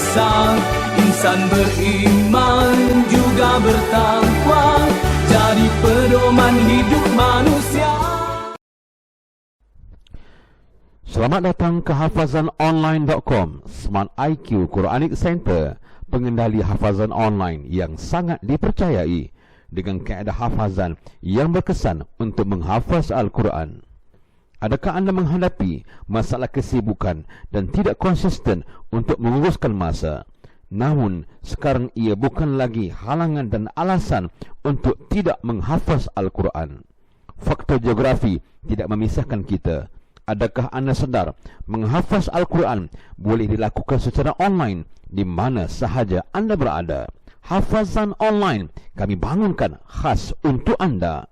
Esa, insan beriman juga bertakwa, jadi pedoman hidup manusia. Selamat datang ke hafazanonline.com, Smart IQ Quranic Center, pengendali hafazan online yang sangat dipercayai dengan kaedah hafazan yang berkesan untuk menghafaz Al-Quran. Adakah anda menghadapi masalah kesibukan dan tidak konsisten untuk menguruskan masa? Namun, sekarang ia bukan lagi halangan dan alasan untuk tidak menghafaz Al-Quran. Faktor geografi tidak memisahkan kita. Adakah anda sedar menghafaz Al-Quran boleh dilakukan secara online di mana sahaja anda berada? Hafazan online kami bangunkan khas untuk anda.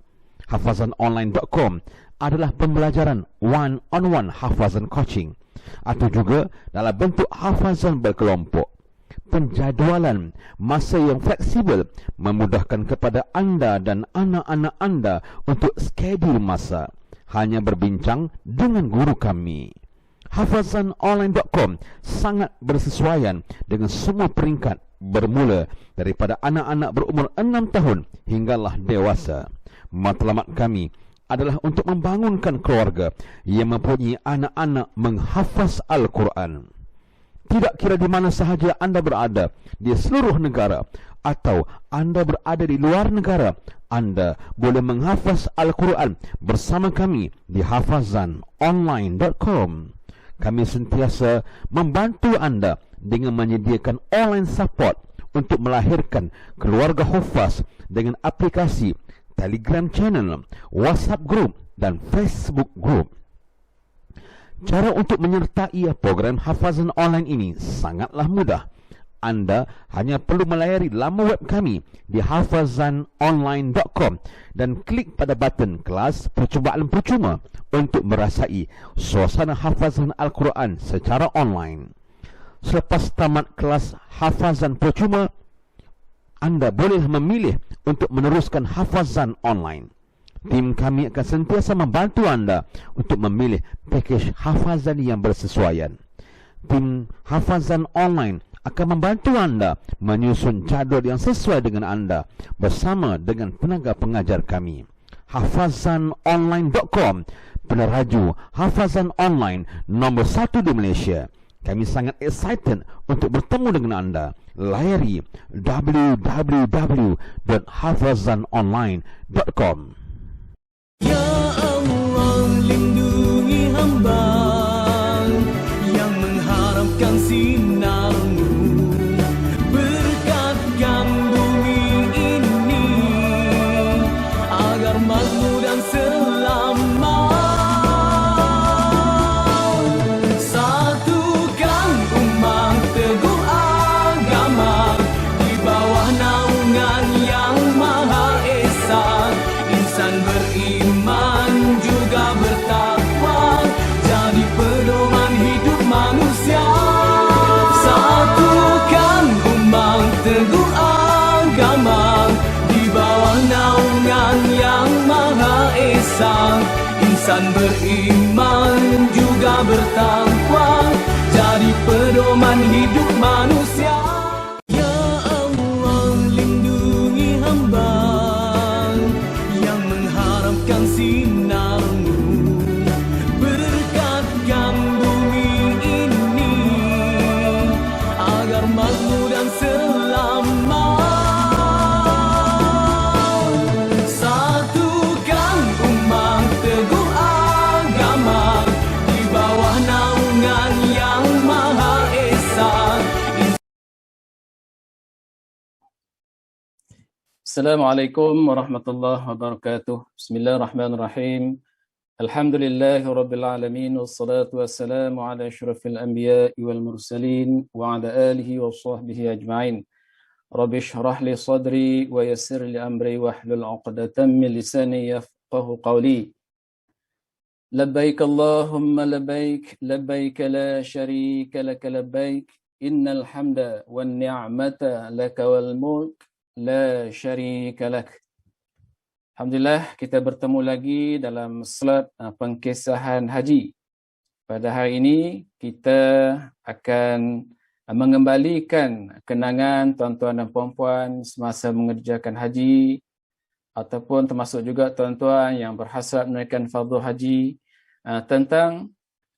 Hafazanonline.com adalah pembelajaran one-on-one hafazan coaching atau juga dalam bentuk hafazan berkelompok. Penjadualan masa yang fleksibel memudahkan kepada anda dan anak-anak anda untuk skedul masa. Hanya berbincang dengan guru kami. Hafazanonline.com sangat bersesuaian dengan semua peringkat, bermula daripada anak-anak berumur 6 tahun hinggalah dewasa. Matlamat kami adalah untuk membangunkan keluarga yang mempunyai anak-anak menghafaz Al-Quran. Tidak kira di mana sahaja anda berada di seluruh negara atau anda berada di luar negara, anda boleh menghafaz Al-Quran bersama kami di hafazanonline.com. Kami sentiasa membantu anda dengan menyediakan online support untuk melahirkan keluarga hufaz dengan aplikasi Telegram channel, WhatsApp group dan Facebook group. Cara untuk menyertai program hafazan online ini sangatlah mudah. Anda hanya perlu melayari laman web kami di hafazanonline.com dan klik pada button kelas percubaan percuma untuk merasai suasana hafazan Al-Quran secara online. Selepas tamat kelas hafazan percuma, anda boleh memilih untuk meneruskan hafazan online. Tim kami akan sentiasa membantu anda untuk memilih pakej hafazan yang bersesuaian. Tim hafazan online akan membantu anda menyusun jadual yang sesuai dengan anda bersama dengan tenaga pengajar kami. Hafazanonline.com, peneraju hafazan online nombor 1 di Malaysia. Kami sangat excited untuk bertemu dengan anda. Layari www.hafazanonline.com. Ya Allah, lindungi hamba yang mengharapkan sinar-Mu, berkatkan bumi ini agar makmur dan selamat. Satukan umat teguh agama di bawah naungan yang Maha Esa. Insan beriman juga bertakwa, jadi pedoman hidup manusia. Satukan umat teguh agama di bawah naungan yang Maha Esa. Insan beriman juga bertakwa, jadi pedoman hidup manusia. Ya Allah, lindungi hamba yang mengharapkan sinar-Mu, berkatkan bumi ini agar makmur dan selamat. Satukan umat teguh agama di bawah naungan yang Maha Esa. Assalamualaikum warahmatullahi wabarakatuh. Bismillahirrahmanirrahim. Alhamdulillahi rabbil alamin, wassalatu wassalamu ala asyrafil anbiya'i wal mursalin wa ala alihi wa sahbihi ajma'in. Rabbi shrah li sadri wa yassir li amri wahlul 'uqdatam min lisani yafqahu qawli. Labbaik Allahumma labbaik, labbaik la syarika laka labbaik, innal hamda wan ni'mata laka wal mulk la syarika lak. Alhamdulillah, kita bertemu lagi dalam slot pengkisahan haji. Pada hari ini kita akan mengembalikan kenangan tuan-tuan dan puan-puan semasa mengerjakan haji, ataupun termasuk juga tuan-tuan yang berhasrat menunaikan fardu haji, tentang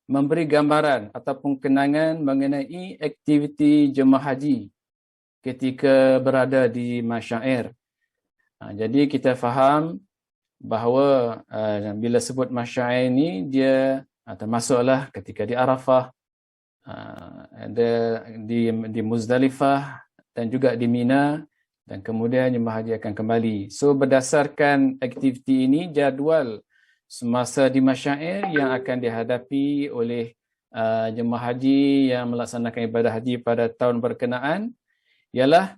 memberi gambaran ataupun kenangan mengenai aktiviti jemaah haji ketika berada di masyair. Jadi kita faham bahawa bila sebut masyair ini, dia termasuklah ketika di Arafah, ada di Muzdalifah dan juga di Mina, dan kemudian jemaah haji akan kembali. So berdasarkan aktiviti ini, jadual semasa di masyair yang akan dihadapi oleh jemaah haji yang melaksanakan ibadah haji pada tahun berkenaan ialah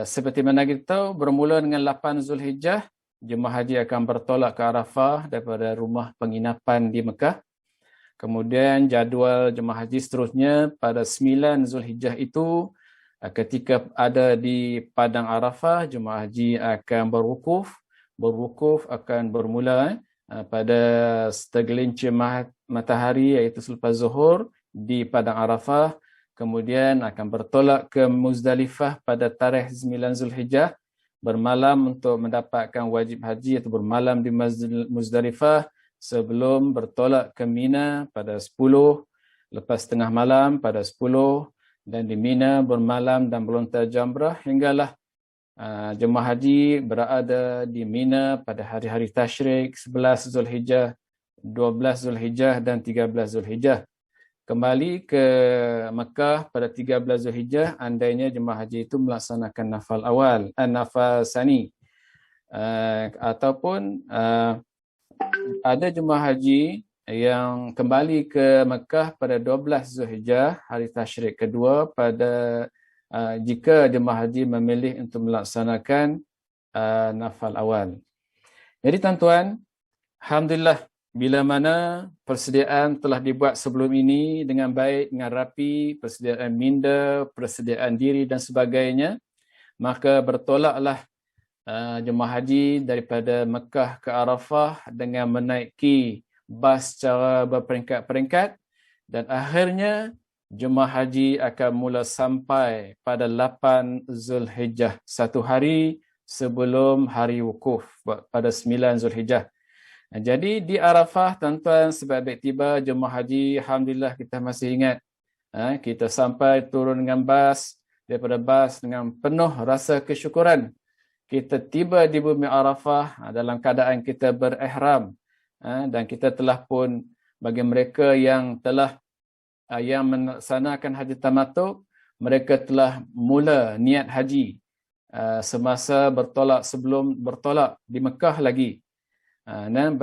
seperti mana kita tahu, bermula dengan 8 Zulhijjah, jemaah haji akan bertolak ke Arafah daripada rumah penginapan di Mekah. Kemudian jadual jemaah haji seterusnya pada 9 Zulhijjah itu, ketika ada di Padang Arafah, jemaah haji akan berwukuf. Berwukuf akan bermula pada tergelincir matahari, iaitu selepas zuhur di Padang Arafah. Kemudian akan bertolak ke Muzdalifah pada tarikh 9 Zulhijjah, bermalam untuk mendapatkan wajib haji atau bermalam di Muzdalifah sebelum bertolak ke Mina pada 10, lepas tengah malam pada 10, dan di Mina bermalam dan melontar jamrah hinggalah jemaah haji berada di Mina pada hari-hari tasyrik 11 Zulhijjah, 12 Zulhijjah dan 13 Zulhijjah. Kembali ke Mekah pada 13 Zulhijjah andainya jemaah haji itu melaksanakan nafal awal, nafal sani, ataupun ada jemaah haji yang kembali ke Mekah pada 12 Zulhijjah, hari tasyrik kedua, pada jika jemaah haji memilih untuk melaksanakan nafal awal. Jadi tuan-tuan, alhamdulillah, bila mana persediaan telah dibuat sebelum ini dengan baik, dengan rapi, persediaan minda, persediaan diri dan sebagainya, maka bertolaklah jemaah haji daripada Mekah ke Arafah dengan menaiki bas secara berperingkat-peringkat, dan akhirnya jemaah haji akan mula sampai pada 8 Zulhijjah, satu hari sebelum hari wukuf pada 9 Zulhijjah. Jadi di Arafah, tuan-tuan, sebab tiba jemaah haji, alhamdulillah kita masih ingat, kita sampai turun dengan bas, daripada bas dengan penuh rasa kesyukuran. Kita tiba di bumi Arafah dalam keadaan kita berihram, dan kita telah pun, bagi mereka yang telah yang melaksanakan haji tamattu, mereka telah mula niat haji semasa bertolak, sebelum bertolak di Mekah lagi. Dan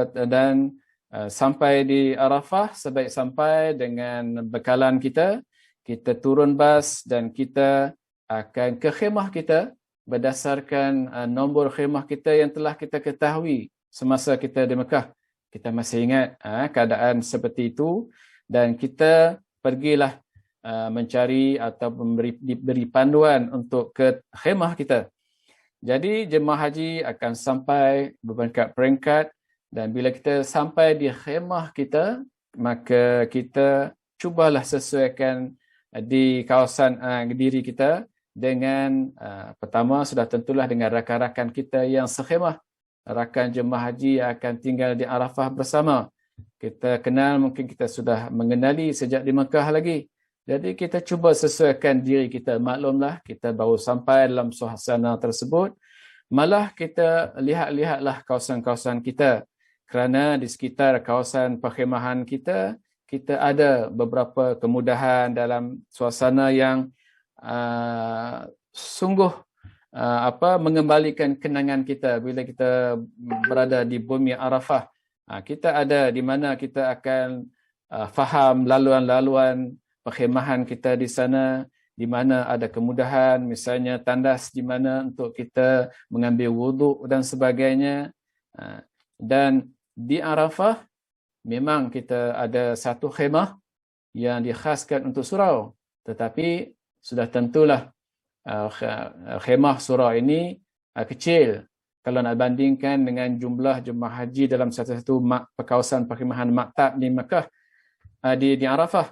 sampai di Arafah, sebaik sampai dengan bekalan kita, kita turun bas dan kita akan ke khemah kita berdasarkan nombor khemah kita yang telah kita ketahui semasa kita di Mekah. Kita masih ingat keadaan seperti itu, dan kita pergilah mencari atau beri panduan untuk ke khemah kita. Jadi jemaah haji akan sampai berperingkat-peringkat, dan bila kita sampai di khemah kita, maka kita cubalah sesuaikan di kawasan diri kita dengan pertama sudah tentulah dengan rakan-rakan kita yang sekhemah, rakan jemaah haji yang akan tinggal di Arafah bersama. Kita kenal, mungkin kita sudah mengenali sejak di Mekah lagi. Jadi kita cuba sesuaikan diri kita. Maklumlah, kita baru sampai dalam suasana tersebut. Malah kita lihat-lihatlah kawasan-kawasan kita. Kerana di sekitar kawasan perkhemahan kita, kita ada beberapa kemudahan dalam suasana yang sungguh mengembalikan kenangan kita bila kita berada di bumi Arafah. Kita ada di mana kita akan faham laluan-laluan perkhemahan kita di sana, di mana ada kemudahan, misalnya tandas di mana untuk kita mengambil wuduk dan sebagainya. Dan di Arafah memang kita ada satu khemah yang dikhaskan untuk surau, tetapi sudah tentulah khemah surau ini kecil kalau nak bandingkan dengan jumlah jemaah haji dalam satu-satu kawasan perkhemahan maktab di Mekah, di Arafah.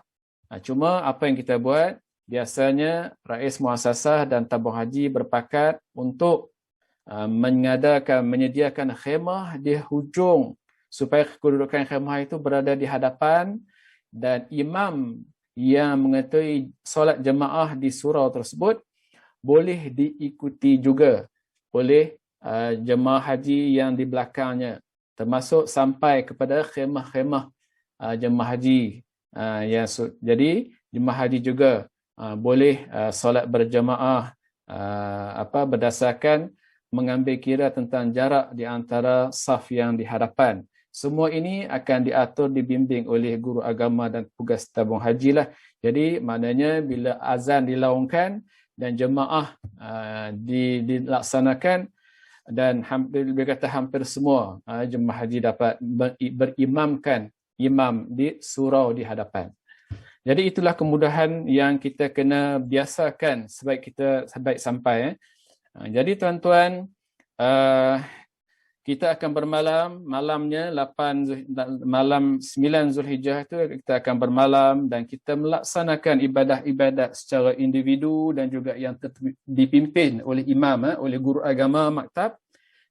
Cuma apa yang kita buat, biasanya Rais Muassasah dan tabung haji berpakat untuk menyediakan khemah di hujung supaya kedudukan khemah itu berada di hadapan, dan imam yang mengetahui solat jemaah di surau tersebut boleh diikuti juga oleh jemaah haji yang di belakangnya, termasuk sampai kepada khemah-khemah jemaah haji. Jadi jemaah haji juga boleh solat berjemaah berdasarkan mengambil kira tentang jarak di antara saf yang di hadapan. Semua ini akan diatur, dibimbing oleh guru agama dan petugas tabung haji lah. Jadi maknanya bila azan dilaungkan dan jemaah dilaksanakan, dan hampir semua jemaah haji dapat berimamkan imam di surau di hadapan. Jadi itulah kemudahan yang kita kena biasakan sebaik sampai. Jadi tuan-tuan, kita akan bermalam, malamnya malam 9 Zulhijjah itu kita akan bermalam, dan kita melaksanakan ibadah-ibadat secara individu dan juga yang dipimpin oleh imam, oleh guru agama maktab,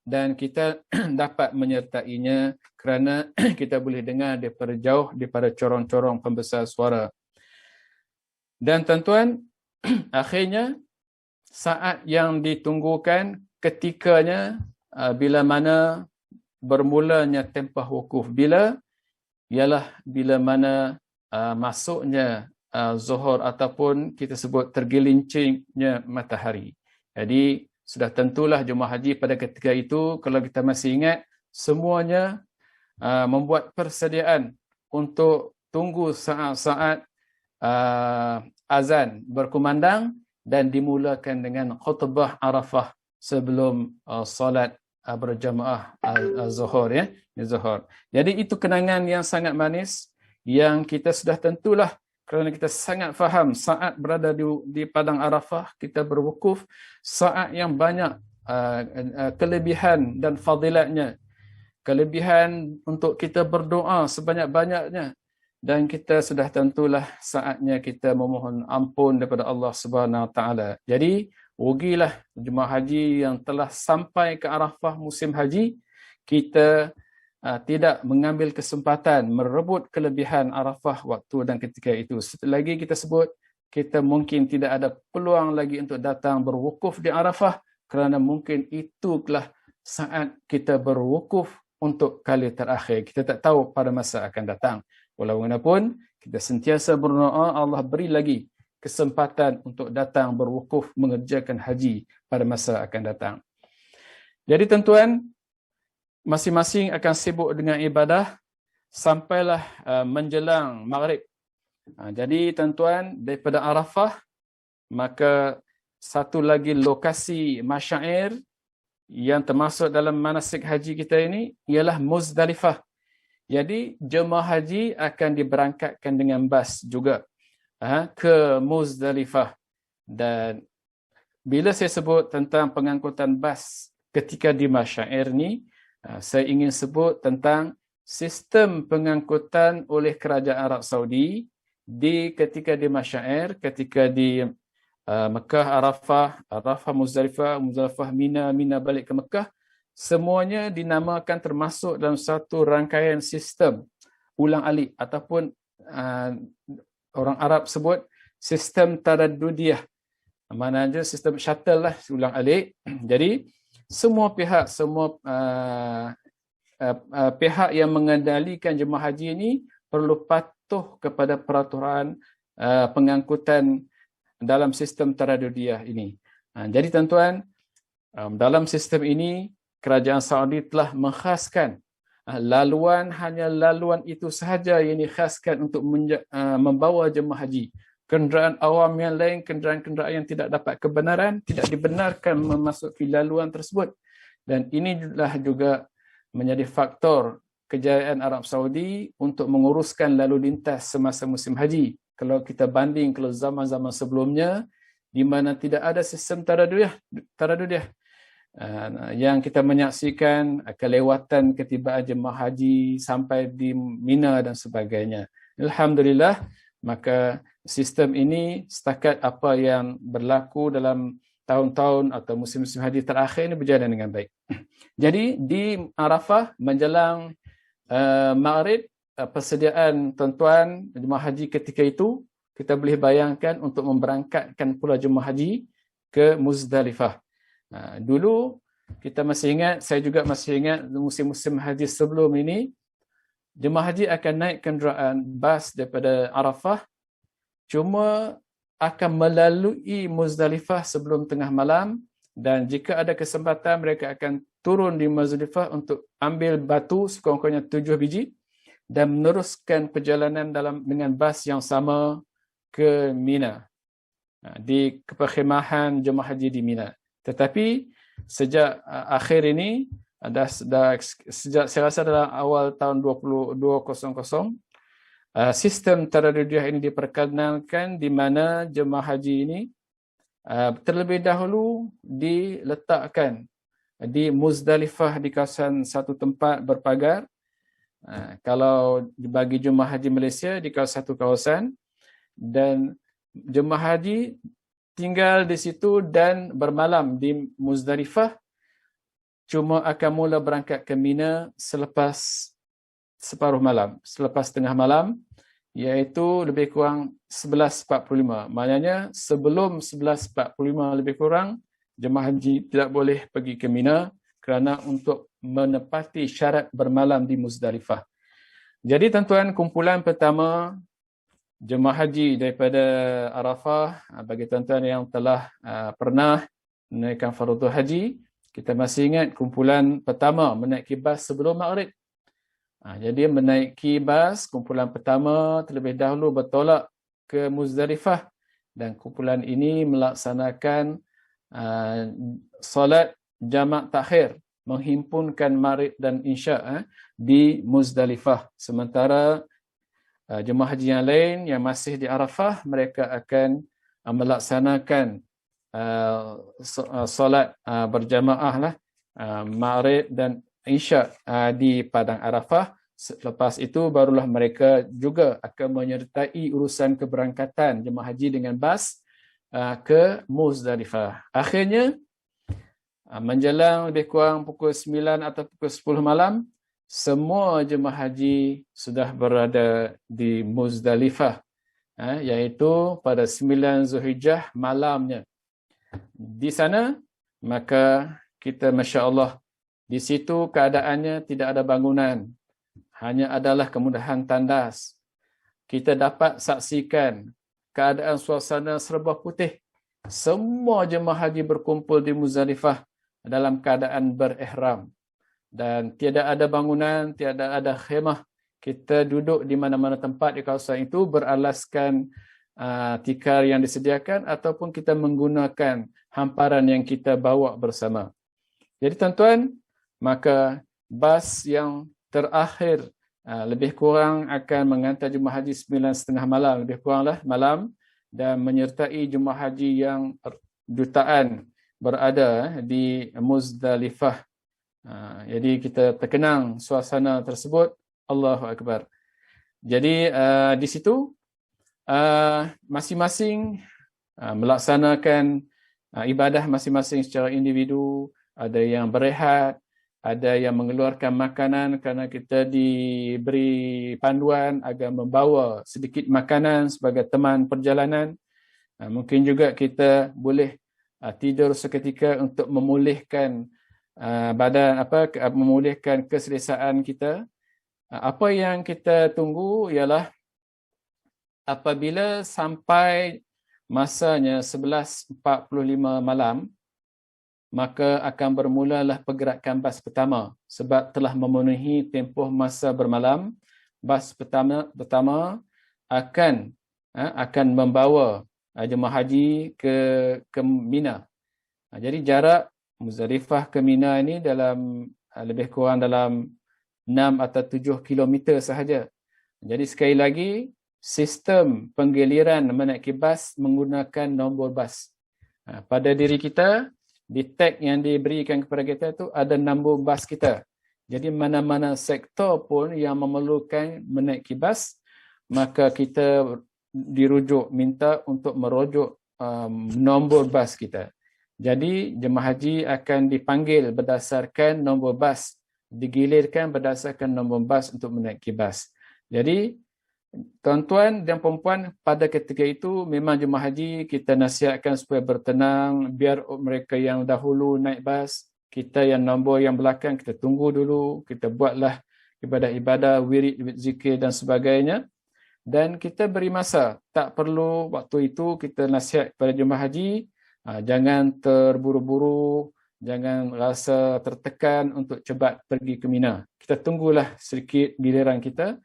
dan kita dapat menyertainya kerana kita boleh dengar daripada jauh, daripada corong-corong pembesar suara. Dan tuan-tuan, akhirnya saat yang ditunggukan ketikanya bila mana bermulanya tempah wukuf, ialah bila mana masuknya zuhur ataupun kita sebut tergelincirnya matahari. Jadi sudah tentulah jemaah haji pada ketika itu, kalau kita masih ingat, semuanya membuat persediaan untuk tunggu saat-saat azan berkumandang dan dimulakan dengan khutbah Arafah sebelum solat berjamaah zuhur, ya, zuhur. Jadi itu kenangan yang sangat manis yang kita sudah tentulah, kerana kita sangat faham saat berada di padang Arafah, kita berwukuf, saat yang banyak kelebihan dan fadilatnya, kelebihan untuk kita berdoa sebanyak-banyaknya, dan kita sudah tentulah saatnya kita memohon ampun daripada Allah Subhanahu Wa Taala. Jadi rugilah jemaah haji yang telah sampai ke Arafah musim haji, kita tidak mengambil kesempatan merebut kelebihan Arafah waktu dan ketika itu. Selagi kita sebut, kita mungkin tidak ada peluang lagi untuk datang berwukuf di Arafah, kerana mungkin itulah saat kita berwukuf untuk kali terakhir. Kita tak tahu pada masa akan datang. Walaupun kita sentiasa berdoa, Allah beri lagi kesempatan untuk datang berwukuf mengerjakan haji pada masa akan datang. Jadi tuan-tuan, masing-masing akan sibuk dengan ibadah sampailah menjelang maghrib. Jadi tuan-tuan, daripada Arafah, maka satu lagi lokasi masyair yang termasuk dalam manasik haji kita ini ialah Muzdalifah. Jadi jemaah haji akan diberangkatkan dengan bas juga ke Muzdalifah. Dan bila saya sebut tentang pengangkutan bas ketika di masyair ni, saya ingin sebut tentang sistem pengangkutan oleh kerajaan Arab Saudi ketika di masyair, ketika di Mekah, Arafah, Muzdalifah, Mina balik ke Mekah. Semuanya dinamakan termasuk dalam satu rangkaian sistem ulang alik, ataupun orang Arab sebut sistem taraddudiyah. Maknanya sistem shuttle lah, ulang alik. Jadi semua pihak yang mengendalikan jemaah haji ini perlu patuh kepada peraturan pengangkutan dalam sistem taraddudiyah ini. Jadi tuan-tuan, dalam sistem ini kerajaan Saudi telah mengkhaskan laluan, hanya laluan itu sahaja yang dikhaskan untuk membawa jemaah haji. Kenderaan awam yang lain, kenderaan-kenderaan yang tidak dapat kebenaran, tidak dibenarkan memasuki laluan tersebut. Dan inilah juga menjadi faktor kejayaan Arab Saudi untuk menguruskan lalu lintas semasa musim haji. Kalau kita banding kalau zaman-zaman sebelumnya, di mana tidak ada sistem taraddudiyah, yang kita menyaksikan kelewatan ketibaan jemaah haji sampai di Mina dan sebagainya. Alhamdulillah, maka sistem ini setakat apa yang berlaku dalam tahun-tahun atau musim-musim haji terakhir ini berjalan dengan baik. Jadi di Arafah menjelang Maghrib, persediaan tuan-tuan jemaah haji ketika itu kita boleh bayangkan untuk memberangkatkan pula jemaah haji ke Muzdalifah. Dulu kita masih ingat, saya juga masih ingat musim-musim haji sebelum ini, jemaah haji akan naik kenderaan bas daripada Arafah, cuma akan melalui Muzdalifah sebelum tengah malam, dan jika ada kesempatan mereka akan turun di Muzdalifah untuk ambil batu sekurang-kurangnya 7 biji dan meneruskan perjalanan dengan bas yang sama ke Mina, di keperkhemahan jemaah haji di Mina. Tetapi sejak akhir ini, sejak saya rasa dalam awal tahun 2020, sistem taraddudiyah ini diperkenalkan, di mana jemaah haji ini terlebih dahulu diletakkan di Muzdalifah di kawasan satu tempat berpagar. Kalau bagi jemaah haji Malaysia di satu kawasan, dan jemaah haji tinggal di situ dan bermalam di Muzdalifah, cuma akan mula berangkat ke Mina selepas separuh malam, selepas tengah malam, iaitu lebih kurang 11.45. Maknanya sebelum 11.45 lebih kurang, jemaah haji tidak boleh pergi ke Mina kerana untuk menepati syarat bermalam di Muzdalifah. Jadi tuan-tuan, kumpulan pertama jemaah haji daripada Arafah, bagi tuan-tuan yang telah pernah menaikkan fardu haji, kita masih ingat kumpulan pertama menaiki bas sebelum Maghrib. Jadi menaiki bas, kumpulan pertama terlebih dahulu bertolak ke Muzdalifah, dan kumpulan ini melaksanakan solat jamak takhir, menghimpunkan Maghrib dan Isya' di Muzdalifah. Sementara jemaah haji yang lain yang masih di Arafah, mereka akan melaksanakan solat berjamaah Maghrib dan Isya' di Padang Arafah. Selepas itu barulah mereka juga akan menyertai urusan keberangkatan jemaah haji dengan bas ke Muzdalifah. Akhirnya menjelang lebih kurang pukul 9 atau pukul 10 malam, semua jemaah haji sudah berada di Muzdalifah, iaitu pada 9 Zulhijjah malamnya. Di sana, maka kita Masya Allah, di situ keadaannya tidak ada bangunan, hanya adalah kemudahan tandas. Kita dapat saksikan keadaan suasana serba putih. Semua jemaah haji berkumpul di Muzdalifah dalam keadaan berihram. Dan tiada ada bangunan, tiada ada khemah. Kita duduk di mana-mana tempat di kawasan itu beralaskan tikar yang disediakan, ataupun kita menggunakan hamparan yang kita bawa bersama. Jadi tuan-tuan, maka bas yang terakhir lebih kurang akan mengantar jemaah haji 9.30 malam, lebih kuranglah malam, dan menyertai jemaah haji yang jutaan berada di Muzdalifah. Jadi kita terkenang suasana tersebut. Allahu Akbar. Jadi di situ masing-masing melaksanakan ibadah masing-masing secara individu. Ada yang berehat, ada yang mengeluarkan makanan kerana kita diberi panduan agar membawa sedikit makanan sebagai teman perjalanan. Mungkin juga kita boleh tidur seketika untuk memulihkan badan, memulihkan keselesaan kita. Apa yang kita tunggu ialah apabila sampai masanya 11.45 malam, maka akan bermulalah pergerakan bas pertama, sebab telah memenuhi tempoh masa bermalam. Bas pertama akan membawa jemaah haji ke Mina. Jadi jarak Muzdalifah ke Mina ini dalam lebih kurang dalam 6 atau 7 kilometer sahaja. Jadi sekali lagi, sistem penggiliran menaiki bas menggunakan nombor bas. Pada diri kita, di tag yang diberikan kepada kita itu ada nombor bas kita. Jadi mana-mana sektor pun yang memerlukan menaiki bas, maka kita minta untuk merujuk nombor bas kita. Jadi jemaah haji akan dipanggil berdasarkan nombor bas, digilirkan berdasarkan nombor bas untuk menaiki bas. Jadi tuan-tuan dan perempuan, pada ketika itu memang jemaah haji kita nasihatkan supaya bertenang, biar mereka yang dahulu naik bas, kita yang nombor yang belakang kita tunggu dulu, kita buatlah ibadah-ibadah, wirid, zikir dan sebagainya. Dan kita beri masa, tak perlu waktu itu kita nasihat kepada jemaah haji, jangan terburu-buru, jangan rasa tertekan untuk cepat pergi ke Mina. Kita tunggulah sedikit giliran kita,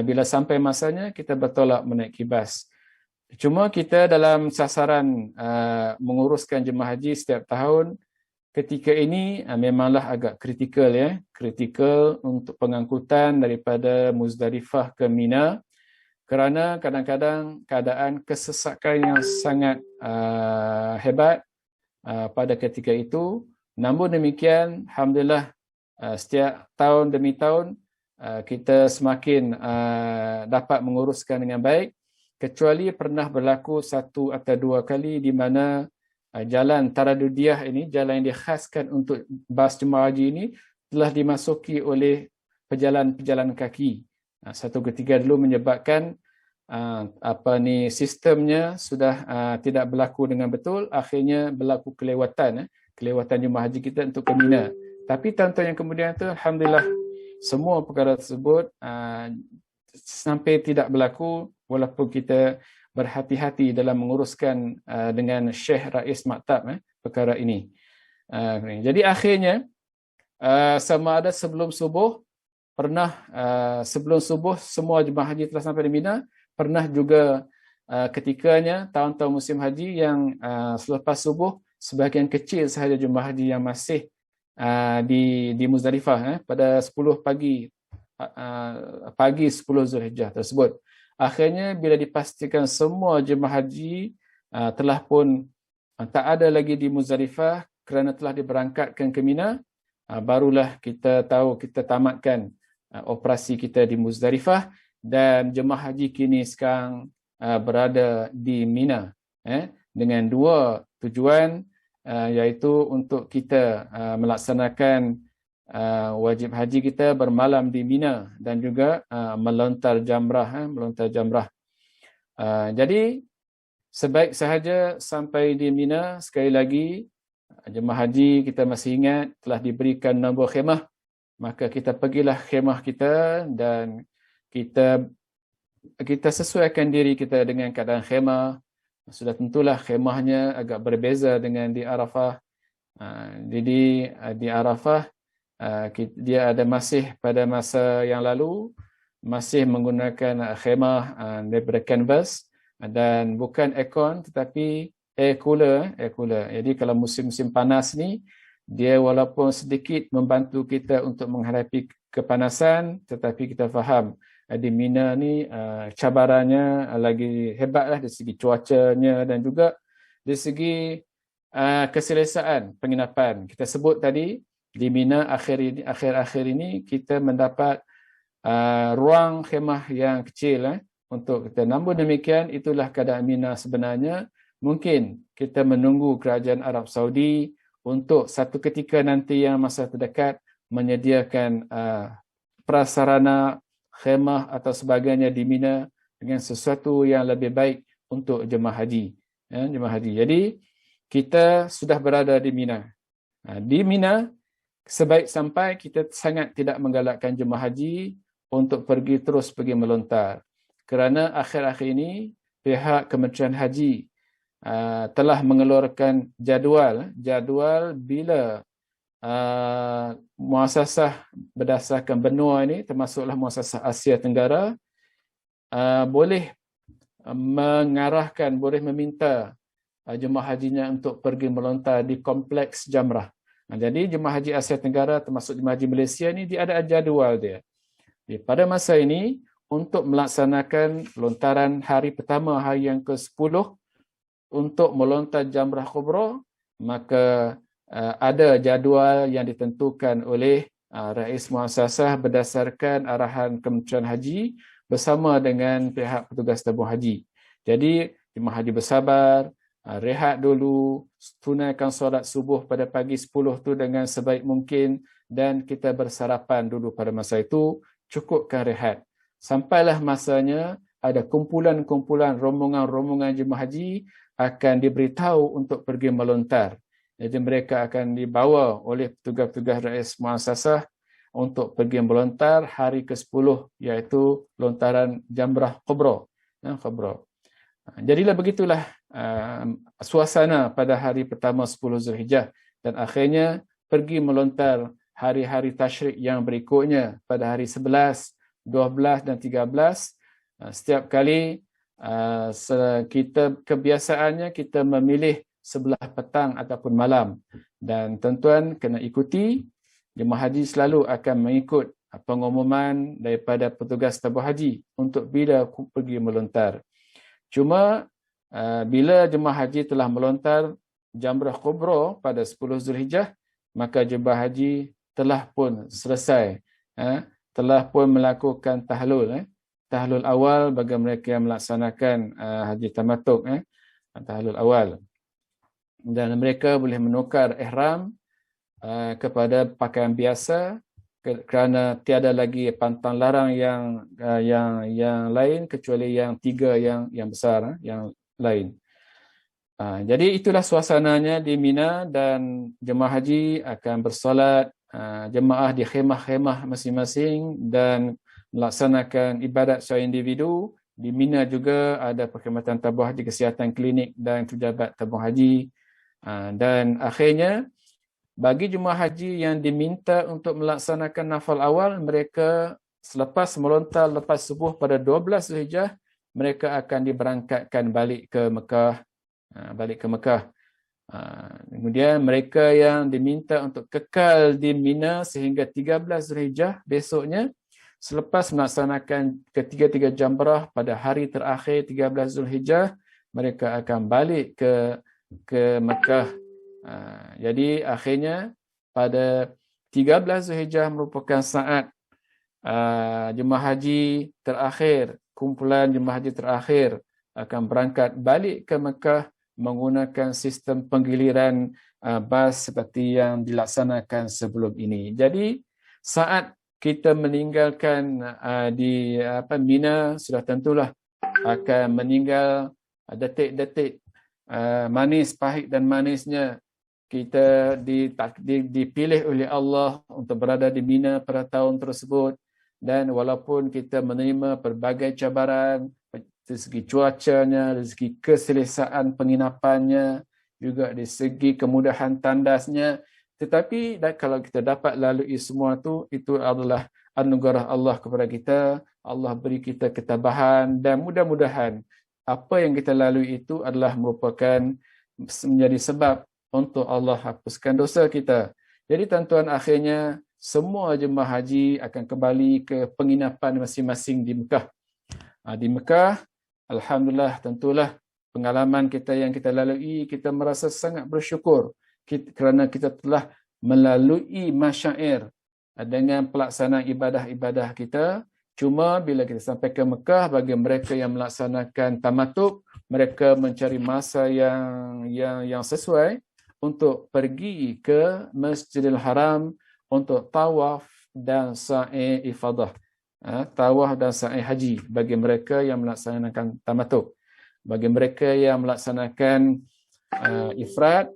bila sampai masanya kita bertolak menaiki bas. Cuma kita dalam sasaran menguruskan jemaah haji setiap tahun, ketika ini memanglah agak kritikal ya, kritikal untuk pengangkutan daripada Muzdalifah ke Mina. Kerana kadang-kadang keadaan kesesakan yang sangat hebat pada ketika itu. Namun demikian, alhamdulillah setiap tahun demi tahun kita semakin dapat menguruskan dengan baik. Kecuali pernah berlaku 1 atau 2 kali di mana jalan Taradudiyah ini, jalan yang dikhaskan untuk bas jemaah haji ini, telah dimasuki oleh pejalan-pejalan kaki. Satu ketika dulu menyebabkan sistemnya sudah tidak berlaku dengan betul, akhirnya berlaku kelewatan jemaah haji kita untuk ke Mina. Tapi tahun-tahun yang kemudian itu alhamdulillah semua perkara tersebut sampai tidak berlaku, walaupun kita berhati-hati dalam menguruskan dengan Syekh Rais Maktab perkara ini. Jadi akhirnya sama ada sebelum subuh semua jemaah haji telah sampai di Mina. Pernah juga ketikanya tahun-tahun musim haji yang selepas subuh sebahagian kecil sahaja jemaah haji yang masih di Muzdalifah pada 10 pagi 10 Zulhijjah tersebut. Akhirnya bila dipastikan semua jemaah haji telah pun tak ada lagi di Muzdalifah kerana telah diberangkatkan ke Mina, barulah kita tahu kita tamatkan operasi kita di Muzdalifah, dan jemaah haji kini sekarang berada di Mina dengan 2 tujuan, iaitu untuk kita melaksanakan wajib haji kita bermalam di Mina dan juga melontar jamrah. Jadi sebaik sahaja sampai di Mina, sekali lagi jemaah haji kita masih ingat telah diberikan nombor khemah, maka kita pergilah khemah kita dan kita sesuaikan diri kita dengan keadaan khemah. Sudah tentulah khemahnya agak berbeza dengan di Arafah. Jadi di Arafah dia ada masih pada masa yang lalu masih menggunakan khemah daripada canvas dan bukan aircon tetapi air cooler. Jadi kalau musim-musim panas ni, dia walaupun sedikit membantu kita untuk menghadapi kepanasan, tetapi kita faham di Mina ni cabarannya lagi hebatlah dari segi cuacanya dan juga dari segi keselesaan penginapan. Kita sebut tadi di Mina akhir-akhir ini kita mendapat ruang khemah yang kecil untuk kita. Namun demikian, itulah keadaan Mina sebenarnya. Mungkin kita menunggu kerajaan Arab Saudi untuk satu ketika nanti yang masa terdekat menyediakan prasarana khemah atau sebagainya di Mina dengan sesuatu yang lebih baik untuk jemaah haji. Jadi kita sudah berada di Mina. Di Mina, sebaik sampai kita sangat tidak menggalakkan jemaah haji untuk terus pergi melontar. Kerana akhir-akhir ini pihak Kementerian Haji telah mengeluarkan jadual bila muasasah berdasarkan benua ini, termasuklah muasasah Asia Tenggara, boleh mengarahkan, boleh meminta jemaah hajinya untuk pergi melontar di kompleks jamrah. Jadi jemaah haji Asia Tenggara termasuk jemaah haji Malaysia ini dia ada jadual dia. Pada masa ini untuk melaksanakan lontaran hari pertama, hari yang ke-10 untuk melontar jamrah kubra, maka ada jadual yang ditentukan oleh Rais Muassasah berdasarkan arahan Kementerian Haji bersama dengan pihak petugas tabung haji. Jadi jemaah haji bersabar, rehat dulu, tunaikan solat subuh pada pagi 10 tu dengan sebaik mungkin, dan kita bersarapan dulu pada masa itu, cukupkan rehat. Sampailah masanya ada kumpulan-kumpulan rombongan-rombongan jemaah haji akan diberitahu untuk pergi melontar. Jadi mereka akan dibawa oleh petugas-petugas rais muassasah untuk pergi melontar hari ke-10, iaitu lontaran Jamrah Kubra. Jadilah begitulah suasana pada hari pertama 10 Zulhijjah, dan akhirnya pergi melontar hari-hari tasyrik yang berikutnya pada hari 11, 12 dan 13. Setiap kali kita kebiasaannya kita memilih sebelah petang ataupun malam, dan tuan-tuan kena ikuti, jemaah haji selalu akan mengikut pengumuman daripada petugas tabung haji untuk bila pergi melontar. Cuma bila jemaah haji telah melontar Jamrah Kubra pada 10 Zulhijjah, maka jemaah haji telah pun selesai, telah pun melakukan tahlul. Tahlul awal bagi mereka yang melaksanakan haji tamattu', tahlul awal. Dan mereka boleh menukar ihram kepada pakaian biasa, kerana tiada lagi pantang larang yang lain kecuali yang 3 yang besar, yang lain. Jadi itulah suasananya di Mina, dan jemaah haji akan bersolat jemaah di khemah-khemah masing-masing dan melaksanakan ibadat secara individu. Di Mina juga ada perkhidmatan tabung haji, kesihatan klinik dan pejabat tabung haji. Dan akhirnya bagi jemaah haji yang diminta untuk melaksanakan nafal awal, mereka selepas melontar lepas subuh pada 12 Zulhijjah, mereka akan diberangkatkan balik ke Mekah. Kemudian mereka yang diminta untuk kekal di Mina sehingga 13 Zulhijjah besoknya, selepas melaksanakan ketiga-tiga jamrah pada hari terakhir 13 Zulhijjah, mereka akan balik ke Mekah. Jadi akhirnya pada 13 Zulhijjah merupakan saat jemaah haji terakhir, kumpulan jemaah haji terakhir akan berangkat balik ke Mekah menggunakan sistem penggiliran bas seperti yang dilaksanakan sebelum ini. Jadi saat kita meninggalkan di Mina, sudah tentulah akan meninggal detik-detik manis, pahit dan manisnya kita dipilih oleh Allah untuk berada di Mina pada tahun tersebut. Dan walaupun kita menerima pelbagai cabaran dari segi cuacanya, dari segi keselesaan penginapannya, juga dari segi kemudahan tandasnya, tetapi kalau kita dapat lalui semua itu adalah anugerah Allah kepada kita. Allah beri kita ketabahan, dan mudah-mudahan apa yang kita lalui itu adalah merupakan menjadi sebab untuk Allah hapuskan dosa kita. Jadi tuan-tuan, akhirnya semua jemaah haji akan kembali ke penginapan masing-masing di Mekah. Di Mekah, alhamdulillah, tentulah pengalaman kita yang kita lalui, kita merasa sangat bersyukur kerana kita telah melalui masyair dengan pelaksanaan ibadah-ibadah kita. Cuma bila kita sampai ke Mekah, bagi mereka yang melaksanakan tamattu', mereka mencari masa yang sesuai untuk pergi ke Masjidil Haram untuk tawaf dan sa'i ifadah. Tawaf dan sa'i haji bagi mereka yang melaksanakan tamattu'. Bagi mereka yang melaksanakan ifrad,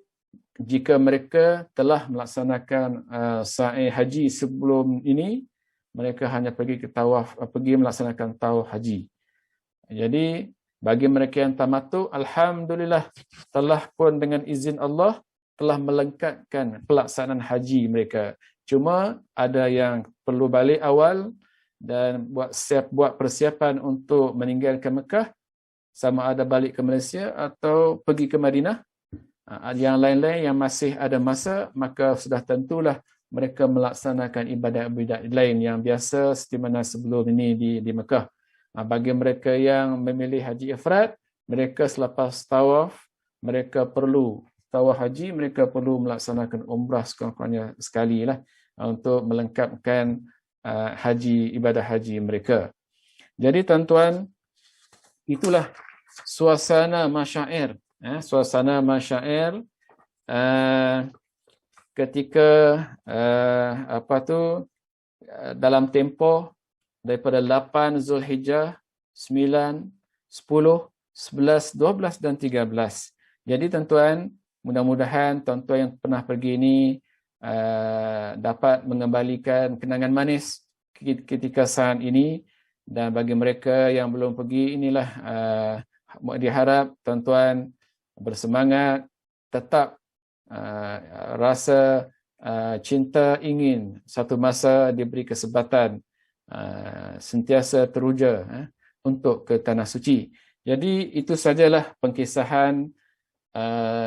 jika mereka telah melaksanakan sa'i haji sebelum ini, mereka hanya pergi melaksanakan tawaf haji. Jadi bagi mereka yang tamattu', alhamdulillah, telah pun dengan izin Allah telah melengkapkan pelaksanaan haji mereka. Cuma ada yang perlu balik awal dan buat persiapan untuk meninggalkan Mekah, sama ada balik ke Malaysia atau pergi ke Madinah. Yang lain-lain yang masih ada masa, maka sudah tentulah mereka melaksanakan ibadat-ibadat lain yang biasa seperti mana sebelum ini di Mekah. Bagi mereka yang memilih haji ifrad, mereka selepas tawaf, mereka perlu tawaf haji, mereka perlu melaksanakan umrah sekurang-kurangnya sekali lah untuk melengkapkan ibadah haji mereka. Jadi tuan-tuan, itulah suasana masyair. Suasana masyair ketika dalam tempoh daripada 8 Zulhijjah, 9, 10, 11, 12 dan 13. Jadi tuan-tuan, mudah-mudahan tuan-tuan yang pernah pergi ini dapat mengembalikan kenangan manis ketika saat ini, dan bagi mereka yang belum pergi, inilah diharap tuan-tuan bersemangat, tetap rasa cinta ingin satu masa diberi kesempatan sentiasa teruja untuk ke Tanah Suci. Jadi itu sajalah pengkisahan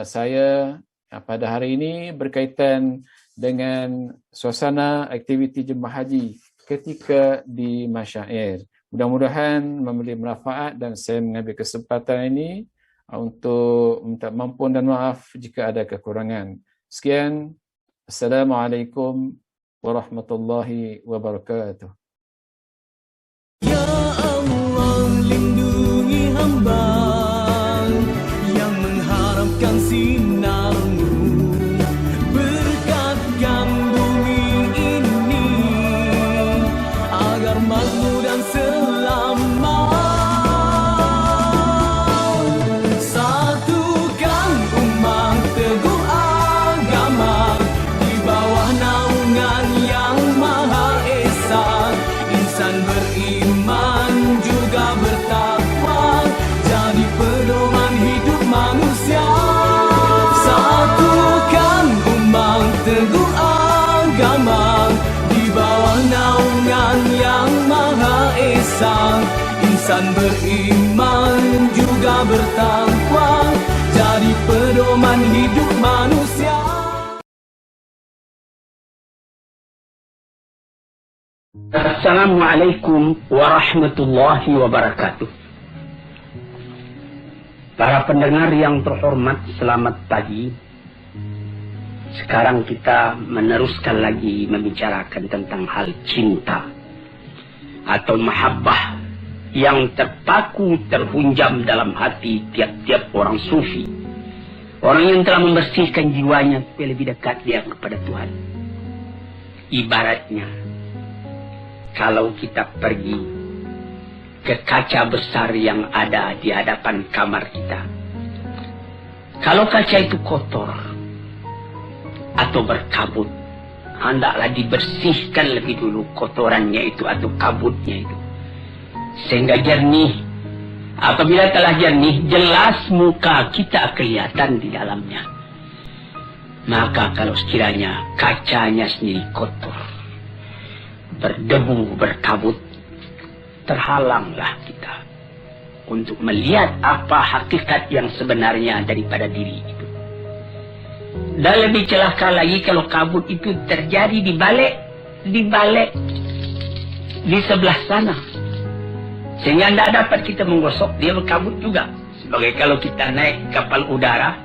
saya pada hari ini berkaitan dengan suasana aktiviti jemaah haji ketika di masyair. Mudah-mudahan memberi manfaat, dan saya mengambil kesempatan ini untuk minta ampun dan maaf jika ada kekurangan. Sekian. Assalamualaikum warahmatullahi wabarakatuh. Ya Allah, lindungi hamba yang mengharapkan sinar-Mu, berkatkan bumi ini agar makmur dan selamat. Satukan umat teguh agama di bawah naungan Yang Maha Esa. Insan beriman juga bertakwa, jadi pedoman hidup manusia. Satukan umat teguh agama di bawah naungan Yang Maha Esa. Insan beriman juga bertakwa, jadi pedoman hidup manusia. Assalamualaikum warahmatullahi wabarakatuh. Para pendengar yang terhormat, selamat pagi. Sekarang kita meneruskan lagi membicarakan tentang hal cinta atau mahabbah yang terpaku terhunjam dalam hati tiap-tiap orang sufi. Orang yang telah membersihkan jiwanya supaya lebih dekat dia kepada Tuhan. Ibaratnya, kalau kita pergi ke kaca besar yang ada di hadapan kamar kita, kalau kaca itu kotor atau berkabut, hendaklah dibersihkan lebih dulu kotorannya itu atau kabutnya itu, sehingga jernih. Apabila telah jernih, jelas muka kita kelihatan di dalamnya. Maka kalau sekiranya kacanya sendiri kotor, berdebu, berkabut, terhalanglah kita untuk melihat apa hakikat yang sebenarnya daripada diri itu. Dan lebih celaka lagi kalau kabut itu terjadi di balik di sebelah sana, sehingga tidak dapat kita menggosok, dia berkabut juga. Sebagai kalau kita naik kapal udara,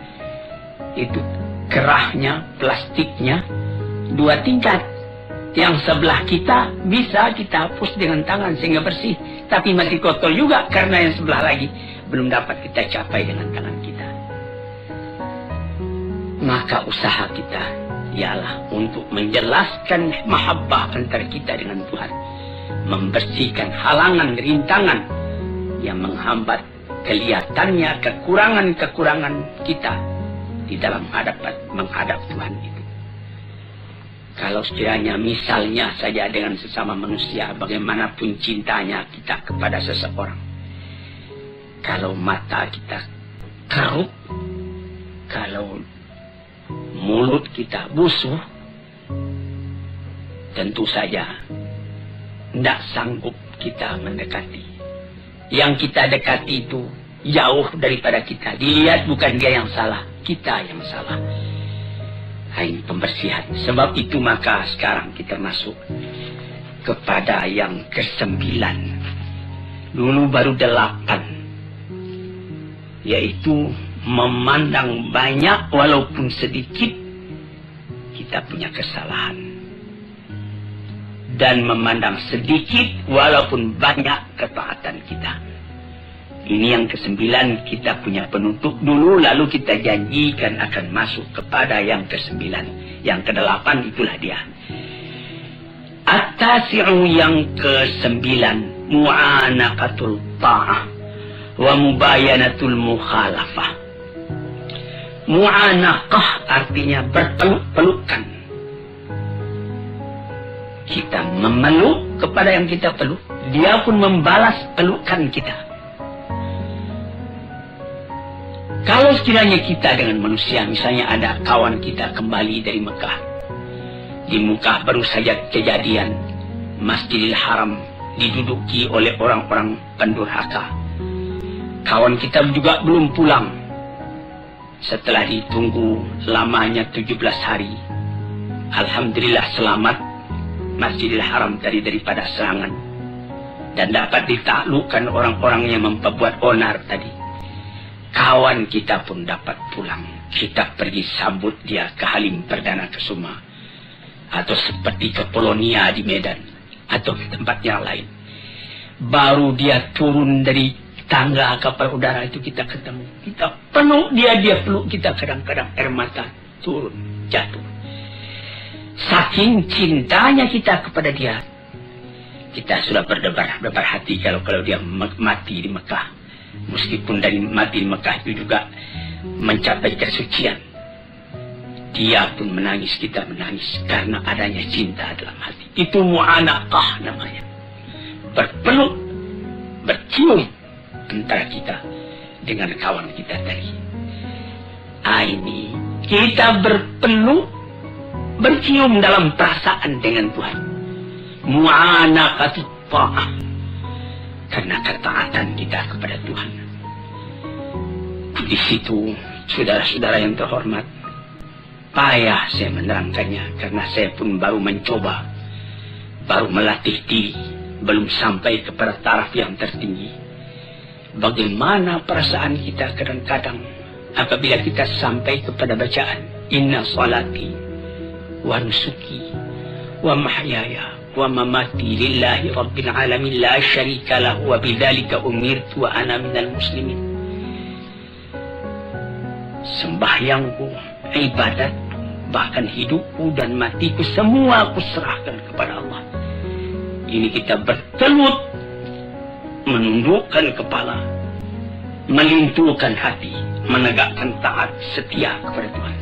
itu kerahnya, plastiknya 2 tingkat. Yang sebelah kita bisa kita hapus dengan tangan sehingga bersih, tapi masih kotor juga karena yang sebelah lagi belum dapat kita capai dengan tangan kita. Maka usaha kita ialah untuk menjelaskan mahabbah antara kita dengan Tuhan, membersihkan halangan, rintangan yang menghambat kelihatannya kekurangan-kekurangan kita di dalam menghadap Tuhan itu. Kalau sekiranya misalnya saja dengan sesama manusia, bagaimanapun cintanya kita kepada seseorang, kalau mata kita kerup, kalau mulut kita busuk, tentu saja tidak sanggup kita mendekati. Yang kita dekati itu jauh daripada kita. Dilihat bukan dia yang salah, kita yang salah. Ini pembersihan. Sebab itu maka sekarang kita masuk kepada yang ke-9. Dulu baru 8. Yaitu memandang banyak walaupun sedikit kita punya kesalahan. Dan memandang sedikit walaupun banyak ketaatan kita. Ini yang ke-9, kita punya penutup dulu, lalu kita janjikan akan masuk kepada yang ke-9. Yang ke-8 itulah dia. At-tasi'u yang ke-9, mu'anaqatul ta'ah wa mubayanatul mukhalafah. Mu'anaqah artinya berpeluk-pelukan. Kita memeluk kepada yang kita peluk, dia pun membalas pelukan kita. Kalau sekiranya kita dengan manusia, misalnya ada kawan kita kembali dari Mekah. Di Mekah baru saja kejadian Masjidil Haram diduduki oleh orang-orang pendurhaka. Kawan kita juga belum pulang. Setelah ditunggu lamanya 17 hari. Alhamdulillah selamat Masjidil Haram daripada serangan. Dan dapat ditaklukkan orang-orang yang memperbuat onar tadi. Kawan kita pun dapat pulang. Kita pergi sambut dia ke Halim Perdana Kusuma. Atau seperti ke Polonia di Medan. Atau ke tempat yang lain. Baru dia turun dari tangga kapal udara itu kita ketemu. Kita peluk dia peluk kita, kadang-kadang air mata turun, jatuh. Saking cintanya kita kepada dia. Kita sudah berdebar hati kalau dia mati di Mekah. Meskipun dari mati di Mekah itu juga mencapai kesucian. Dia pun menangis, kita menangis. Karena adanya cinta dalam hati. Itu mu'anaqah namanya. Berpeluk, bercium antara kita dengan kawan kita tadi. Ini kita berpeluk, bercium dalam perasaan dengan Tuhan. Mu'anaqatut ta'ah. Karena ketaatan kita kepada Tuhan. Di situ, saudara-saudara yang terhormat, payah saya menerangkannya karena saya pun baru mencoba, baru melatih diri, belum sampai kepada taraf yang tertinggi. Bagaimana perasaan kita kadang-kadang apabila kita sampai kepada bacaan inna salati wa nusuki wa mahyaya wa mamati lillahi rabbil alamin la syarika lahu wa bidzalika umirtu wa ana minal muslimin. Sembahyangku, ibadat, bahkan hidupku dan matiku semua aku serahkan kepada Allah. Ini kita bertelut, menundukkan kepala, melintuhkan hati, menegakkan taat setia kepada Tuhan.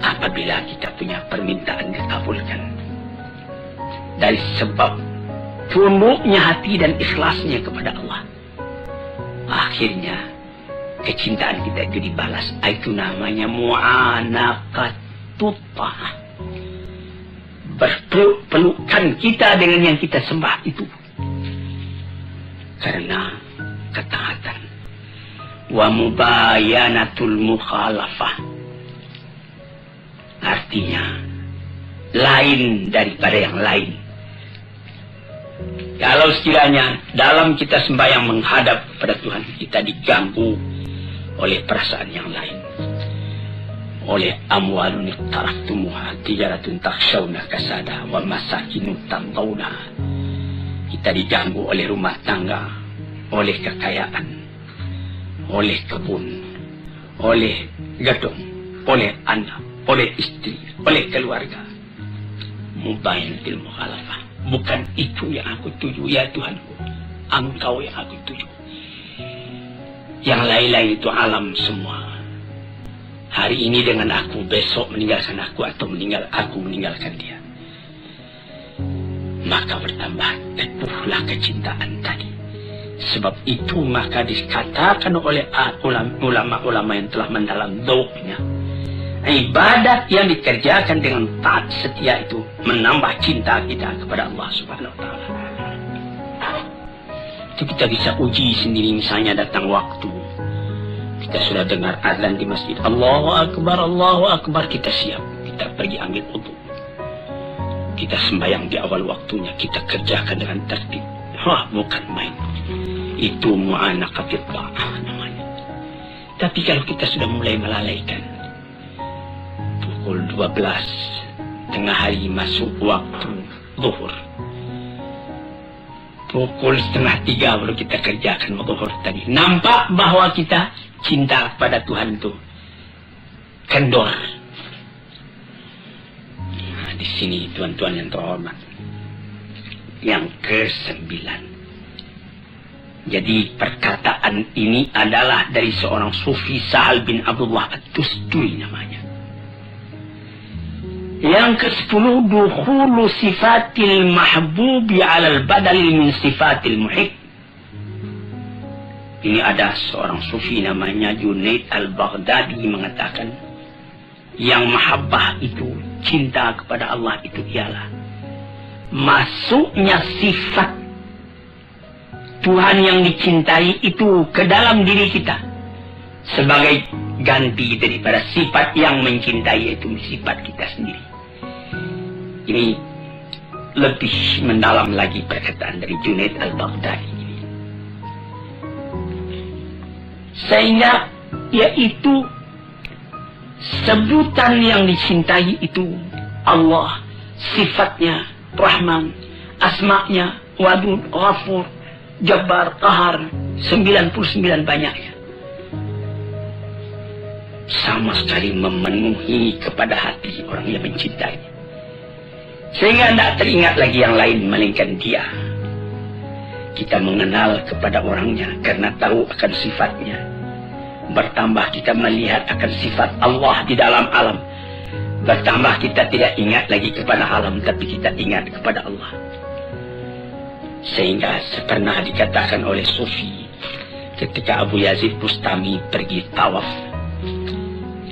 Apabila kita punya permintaan dikabulkan dari sebab tunduknya hati dan ikhlasnya kepada Allah, akhirnya kecintaan kita itu dibalas. Itu namanya mu'anaqatut ta'ah. Berpeluk-pelukan kita dengan yang kita sembah itu karena ketaatan. Wa mubayanatul mukhalafah, artinya lain daripada yang lain. Kalau sekiranya dalam kita sembahyang menghadap kepada Tuhan, kita diganggu oleh perasaan yang lain, oleh amwalun iqtaraftumuha tijaratun takhshawna kasada wa masakinu tardawna. Kita diganggu oleh rumah tangga, oleh kekayaan, oleh kebun, oleh gedung, oleh anak, oleh istri, oleh keluarga. Mubayanatul mukhalafah. Bukan itu yang aku tuju, ya Tuhanku. Engkau yang aku tuju. Yang lain-lain itu alam semua. Hari ini dengan aku, besok meninggalkan aku, atau aku meninggalkan dia. Maka bertambah teguhlah kecintaan tadi. Sebab itu maka dikatakan oleh ulama-ulama yang telah mendalam dzauqnya, ibadat yang dikerjakan dengan taat setia itu menambah cinta kita kepada Allah Subhanahu wa Ta'ala. Itu kita bisa uji sendiri. Misalnya datang waktu, kita sudah dengar azan di masjid, Allahu Akbar, kita siap, kita pergi ambil wudu, kita sembahyang di awal waktunya, kita kerjakan dengan tertib. Wah, bukan main. Itu mu'anaqatut ta'ah namanya. Tapi kalau kita sudah mulai melalaikan, pukul 12 tengah hari masuk waktu zuhur, Pukul 2:30 baru kita kerjakan zuhur tadi. Nampak bahwa kita cinta kepada Tuhan itu kendor. Nah, di sini tuan-tuan yang terhormat. Yang ke-9. Jadi perkataan ini adalah dari seorang sufi Sahal bin Abdullah At-Tusturi namanya. Yang ke-10, dukhulu sifatil mahbubi alal badali min sifatil muhib. Ini ada seorang sufi namanya Junaid al-Baghdadi mengatakan, yang mahabbah itu, cinta kepada Allah itu ialah masuknya sifat Tuhan yang dicintai itu ke dalam diri kita sebagai ganti daripada sifat yang mencintai, yaitu sifat kita sendiri. Ini lebih mendalam lagi perkataan dari Junaid al-Baghdadi ini. Sehingga yaitu sebutan yang dicintai itu Allah, sifatnya Rahman, asma'nya Wadud, Ghafur, Jabbar, Qahar, 99 banyaknya. Sama sekali memenuhi kepada hati orang yang mencintai. Sehingga tidak teringat lagi yang lain melainkan dia. Kita mengenal kepada orangnya karena tahu akan sifatnya. Bertambah kita melihat akan sifat Allah di dalam alam. Bertambah kita tidak ingat lagi kepada alam, tapi kita ingat kepada Allah. Sehingga pernah dikatakan oleh Sufi ketika Abu Yazid Bustami pergi tawaf,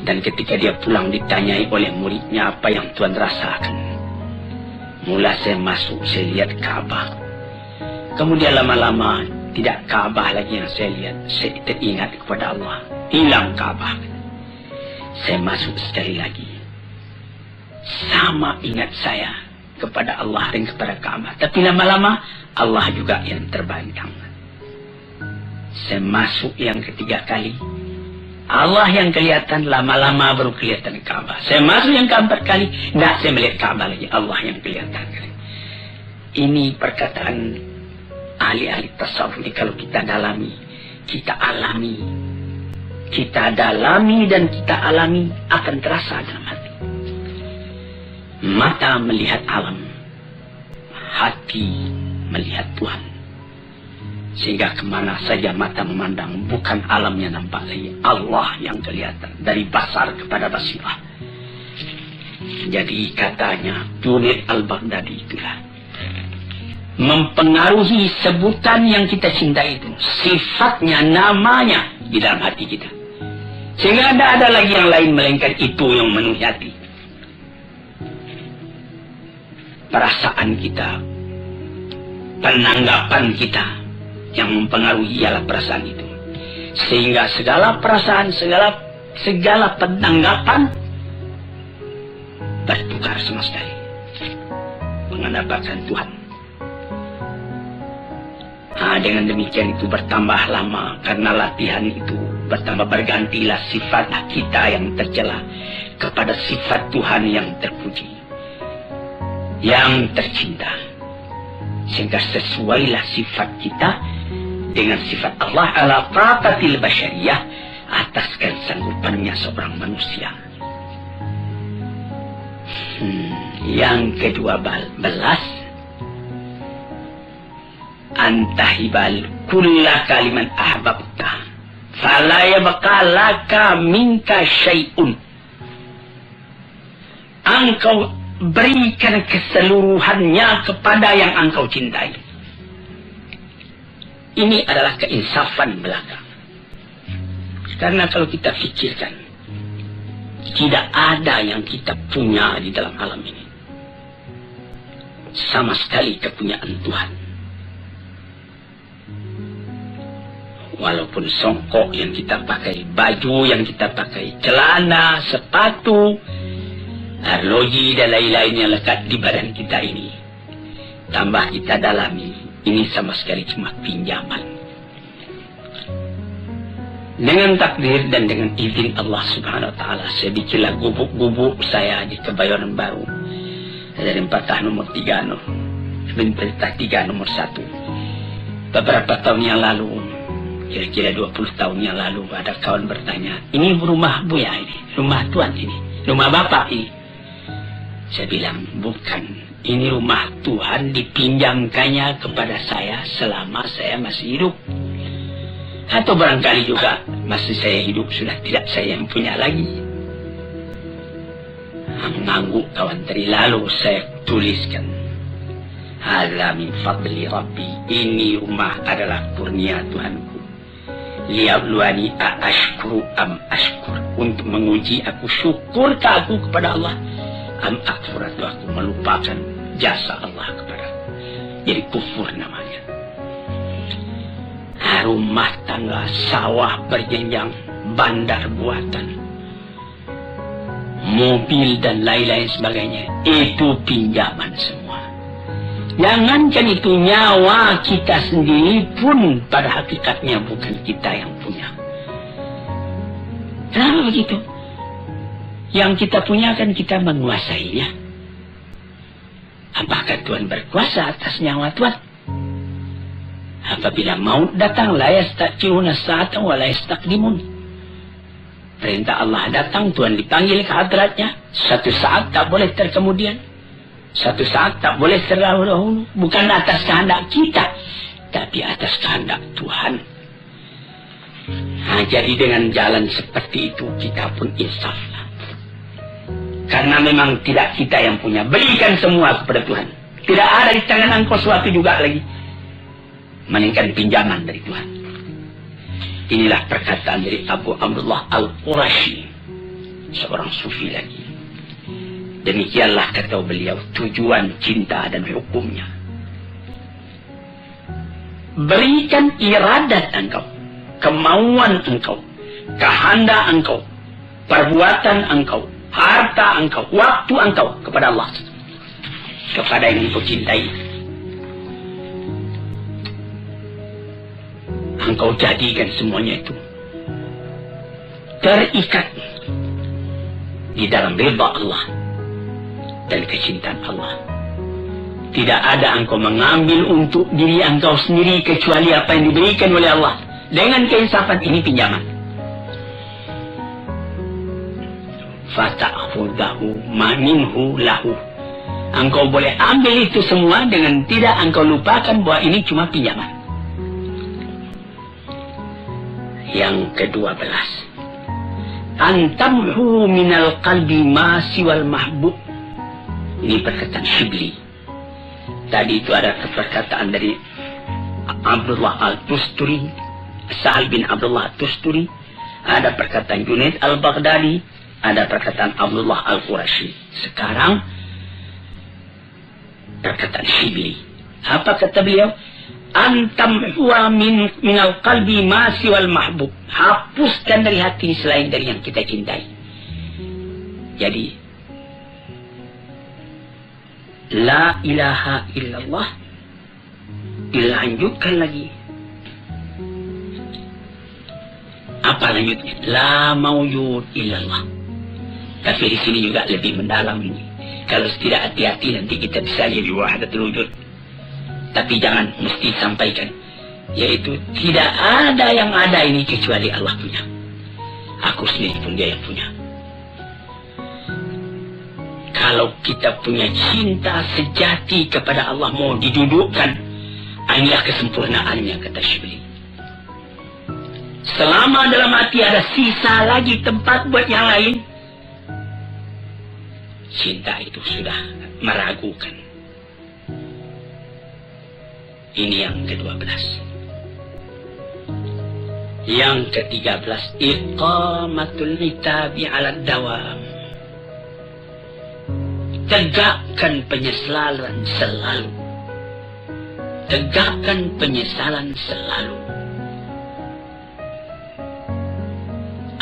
dan ketika dia pulang ditanyai oleh muridnya, apa yang Tuan rasakan? Mula saya masuk, saya lihat Ka'bah. Kemudian lama-lama tidak Ka'bah lagi yang saya lihat, saya teringat kepada Allah. Hilang Ka'bah. Saya masuk sekali lagi, sama ingat saya kepada Allah dan kepada Ka'bah. Tapi lama-lama Allah juga yang terbantang. Saya masuk yang ketiga kali, Allah yang kelihatan, lama-lama baru kelihatan Ka'bah. Saya masuk yang keempat kali, tidak saya melihat Ka'bah lagi, Allah yang kelihatan. Ini perkataan ahli-ahli tasawuf ini kalau kita dalami, kita alami. Kita dalami dan kita alami akan terasa dalam hati. Mata melihat alam, hati melihat Tuhan. Sehingga kemana saja mata memandang, bukan alamnya nampak lagi, Allah yang kelihatan. Dari basar kepada basirah. Jadi katanya Junaid al-Baghdadi itulah mempengaruhi sebutan yang kita cintai itu, sifatnya, namanya di dalam hati kita. Sehingga tidak ada lagi yang lain melainkan itu yang memenuhi hati. Perasaan kita, penanggapan kita yang mempengaruhi ialah perasaan itu. Sehingga segala perasaan, segala penanggapan bertukar sama sekali menghadapkan Tuhan. Dengan demikian itu bertambah lama karena latihan itu bertambah bergantilah sifat kita yang tercela kepada sifat Tuhan yang terpuji, yang tercinta. Sehingga sesuailah sifat kita dengan sifat Allah ala taqatil basyariyah, atas kesanggupannya seorang manusia. Yang ke-12, antahibal kulla kaliman ahbabta fala yabqa laka minka syai'un. Engkau berikan keseluruhannya kepada yang engkau cintai. Ini adalah keinsafan belaka. Karena kalau kita fikirkan, tidak ada yang kita punya di dalam alam ini sama sekali kepunyaan Tuhan. Walaupun songkok yang kita pakai, baju yang kita pakai, celana, sepatu, arloji dan lain-lain yang lekat di badan kita ini, tambah kita dalami, ini sama sekali cuma pinjaman. Dengan takdir dan dengan izin Allah Subhanahu Wa Taala, saya bikinlah gubuk-gubuk saya di Kebayoran Baru dari Perintah nomor 3 nomor 1. Beberapa tahun yang lalu, kira-kira 20 tahun yang lalu, ada kawan bertanya, ini rumah Buya ini, rumah Tuan ini, rumah Bapak ini. Saya bilang, bukan. Ini rumah Tuhan dipinjamkannya kepada saya selama saya masih hidup. Atau barangkali juga masih saya hidup sudah tidak saya yang punya lagi. Mengangguk kawan tadi, lalu saya tuliskan, hadza min fadli Rabbi, ini rumah adalah kurnia Tuhanku. Liyabluwani ashkuru am ashkur, untuk menguji aku syukurkah aku kepada Allah, am akfur, atau aku melupakan jasa Allah kepada aku. Jadi kufur namanya. Rumah tangga, sawah berjenjang, bandar buatan, mobil dan lain-lain sebagainya, itu pinjaman semua. Jangankan itu, nyawa kita sendiri pun pada hakikatnya bukan kita yang punya. Kenapa begitu? Yang kita punya kan kita menguasainya. Apakah Tuhan berkuasa atas nyawa Tuhan? Apabila maut datang, la yasta'khiruna sa'atan wa la yastaqdimun. Perintah Allah datang, Tuhan dipanggil ke hadratnya. Satu saat tak boleh terkemudian, satu saat tak boleh terdahulu. Bukan atas kehendak kita, tapi atas kehendak Tuhan. Nah, jadi dengan jalan seperti itu kita pun insaflah. Karena memang tidak kita yang punya. Berikan semua kepada Tuhan. Tidak ada di tangan engkau suatu juga lagi, melainkan pinjaman dari Tuhan. Inilah perkataan dari Abu Abdullah Al-Qurashi, seorang sufi lagi. Demikianlah kata beliau tujuan cinta dan hukumnya. Berikan iradat engkau, kemauan engkau, kehendak engkau, perbuatan engkau, harta engkau, waktu engkau kepada Allah, kepada yang engkau cintai. Engkau jadikan semuanya itu terikat di dalam ridha Allah dan kecintaan Allah. Tidak ada engkau mengambil untuk diri engkau sendiri kecuali apa yang diberikan oleh Allah. Dengan keinsafan, ini pinjaman. Fata'khudhahu ma minhu lahu. Engkau boleh ambil itu semua dengan tidak engkau lupakan bahwa ini cuma pinjaman. Yang ke-12, antamhu minal qalbi ma siwal mahbub. Ini perkataan Shibli. Tadi itu ada perkataan dari Abdullah Al-Tusturi, Sa'al bin Abdullah Al-Tusturi. Ada perkataan Junaid Al-Baghdadi, ada perkataan Abdullah Al-Qurashi. Sekarang perkataan Shibli. Apa kata beliau? Antam huwa minal qalbi ma siwal mahbub. Hapuskan dari hati selain dari yang kita cintai. Jadi la ilaha illallah dilanjutkan lagi. Apa lanjutnya? La maujud illallah. Tapi di sini juga lebih mendalam ini. Kalau tidak hati-hati nanti kita bisa jadi wahdatul wujud. Tapi jangan mesti sampaikan, yaitu tidak ada yang ada ini kecuali Allah punya. Aku sendiri pun dia yang punya. Kalau kita punya cinta sejati kepada Allah mau didudukkan, inilah kesempurnaannya, kata Shibli. Selama dalam hati ada sisa lagi tempat buat yang lain, cinta itu sudah meragukan. Ini yang ke-12. Yang ke-13, iqamatul itabi ala dawam. Tegakkan penyesalan selalu. Tegakkan penyesalan selalu.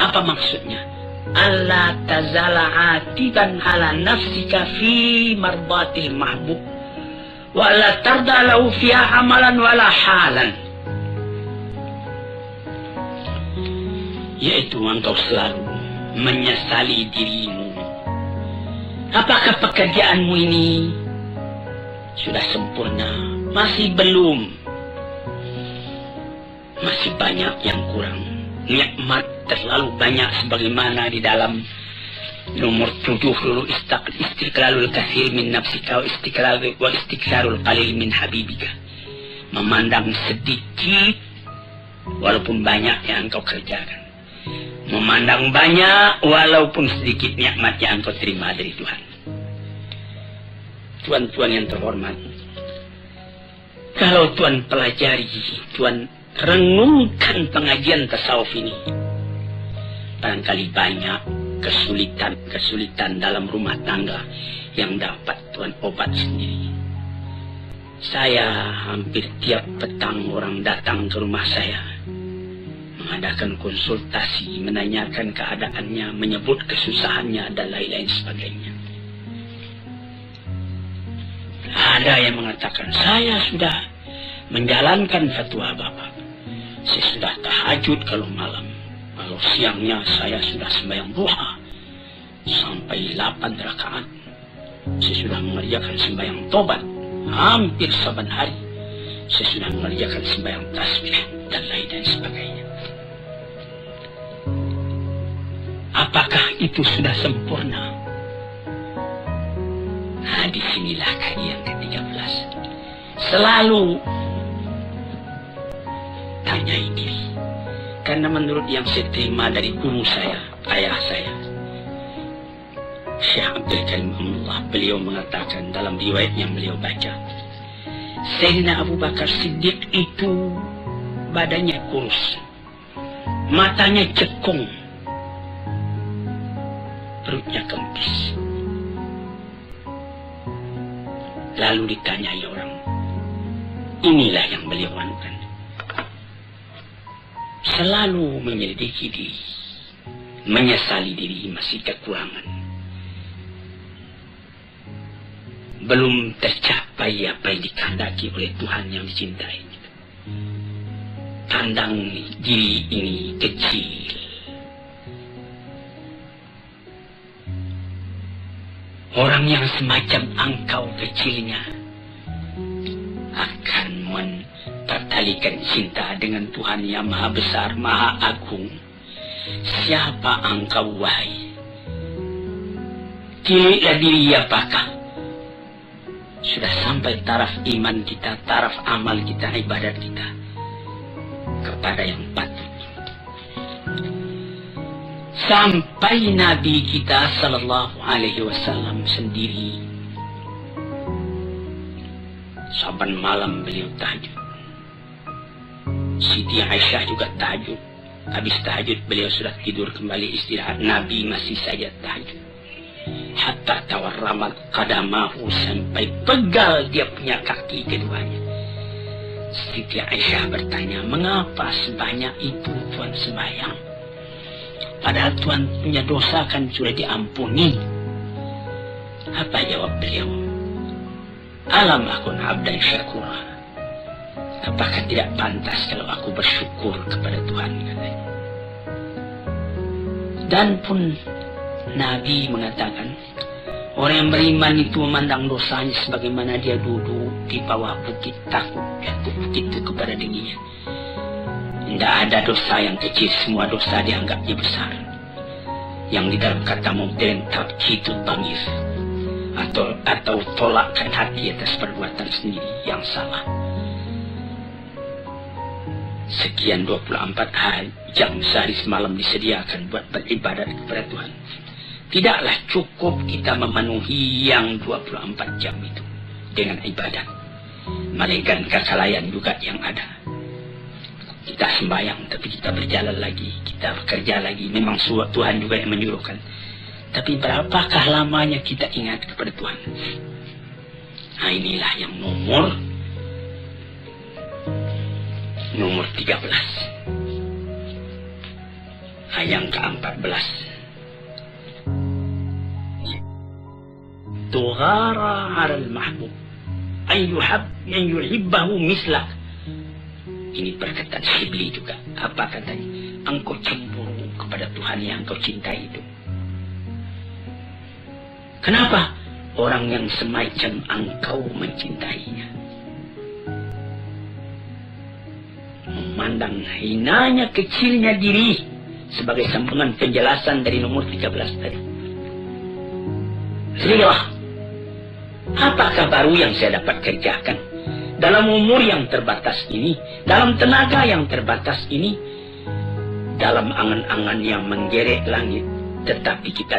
Apa maksudnya? Allah tazala atiban ala nafsika fi marbatil mahbub. Wala tarda lahu fiha amalan wala halan. Yaitu engkau selalu menyesali dirimu. Apakah pekerjaanmu ini sudah sempurna? Masih belum. Masih banyak yang kurang. Nikmat terlalu banyak sebagaimana di dalam nomor 7 dulu, istiqlalul kathir min nafsika wa istiqlalul qalil min habibika. Memandang sedikit walaupun banyak yang engkau kerjakan. Memandang banyak walaupun sedikit nikmat yang engkau terima dari Tuhan. Tuan-tuan yang terhormat, kalau Tuan pelajari, Tuan renungkan pengajian tasawuf ini, barangkali banyak kesulitan dalam rumah tangga yang dapat Tuan obat sendiri. Saya hampir tiap petang orang datang ke rumah saya, mengadakan konsultasi, menanyakan keadaannya, menyebut kesusahannya dan lain-lain sebagainya. Ada yang mengatakan, saya sudah menjalankan fatwa Bapak. Saya sudah tahajud kalau malam. Kalau siangnya saya sudah sembahyang duha sampai 8 rakaat. Saya sudah mengerjakan sembahyang tobat hampir saban hari. Saya sudah mengerjakan sembahyang tasbih dan lain-lain sebagainya. Apakah itu sudah sempurna? Nah, disinilah kajian ke-13. Selalu tanyai diri. Karena menurut yang saya terima dari guru saya, ayah saya, Syekh Abdul Karim Amrullah, beliau mengatakan dalam riwayat yang beliau baca, Sayyidina Abu Bakar Siddiq itu badannya kurus, matanya cekung, perutnya kempis. Lalu ditanyai orang, inilah yang beliau anukan. Selalu menyelidiki diri, menyesali diri masih kekurangan. Belum tercapai apa yang dikehendaki oleh Tuhan yang dicintai. Pandang diri ini kecil. Orang yang semacam engkau kecilnya akan tertalikan cinta dengan Tuhan yang maha besar, maha agung. Siapa engkau wahai? Tililah diri apakah sudah sampai taraf iman kita, taraf amal kita, ibadat kita kepada yang patut. Sampai Nabi kita sallallahu alaihi wasallam sendiri saban malam beliau tahajud. Siti Aisyah juga tahajud. Habis tahajud beliau sudah tidur kembali istirahat. Nabi masih saja tahajud. Hatta tawarramat qadamahu, sampai pegal dia punya kaki keduanya. Siti Aisyah bertanya, mengapa sebanyak itu Tuhan sembahyang? Padahal Tuhan punya dosa kan sudah diampuni. Apa jawab beliau? Alam akun abdan syakura. Apakah tidak pantas kalau aku bersyukur kepada Tuhan, katanya. Dan pun Nabi mengatakan, orang yang beriman itu memandang dosanya sebagaimana dia duduk di bawah bukit, takut jatuh bukit itu kepada dirinya. Tidak ada dosa yang kecil, semua dosa dianggapnya besar. Yang di dalam kata mubtadin tabkitu tamyiz, atau tolakkan hati atas perbuatan sendiri yang salah. Sekian 24 jam sehari semalam disediakan buat beribadat kepada Tuhan. Tidaklah cukup kita memenuhi yang 24 jam itu dengan ibadat. Melainkan kelalaian juga yang ada. Kita sembahyang, tapi kita berjalan lagi, kita bekerja lagi. Memang Tuhan juga yang menyuruhkan. Tapi berapakah lamanya kita ingat kepada Tuhan? Nah, inilah yang nomor 13. Yang ke-14. Tughara 'alal mahbub ay yuhibbahu mislak. Ini perkataan Syibli juga. Apa katanya? Engkau cemburu kepada Tuhan yang engkau cintai itu. Kenapa? Orang yang semacam engkau mencintainya. memandang hinanya kecilnya diri sebagai sambungan penjelasan dari nomor 13 tadi. Lihatlah, apakah baru yang saya dapat kerjakan dalam umur yang terbatas ini, dalam tenaga yang terbatas ini, dalam angan-angan yang menggerek langit, tetapi kita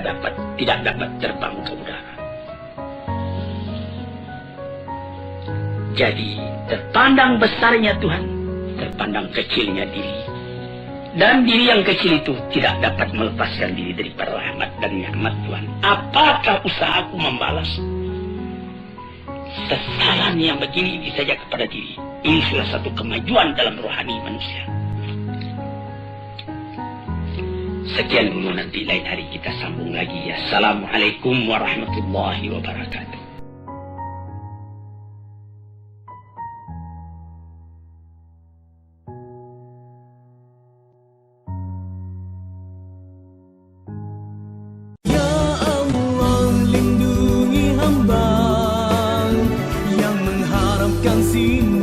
tidak dapat terbang ke udara. Jadi, terpandang besarnya Tuhan, terpandang kecilnya diri. Dan diri yang kecil itu tidak dapat melepaskan diri dari rahmat dan nikmat Tuhan. Apakah usahaku membalas kesalahan yang begini ini saja kepada diri? Ini salah satu kemajuan dalam rohani manusia. Sekian dulu, nanti lain hari kita sambung lagi. Assalamualaikum warahmatullahi wabarakatuh. Ya Allah, lindungi hamba yang mengharapkan sinar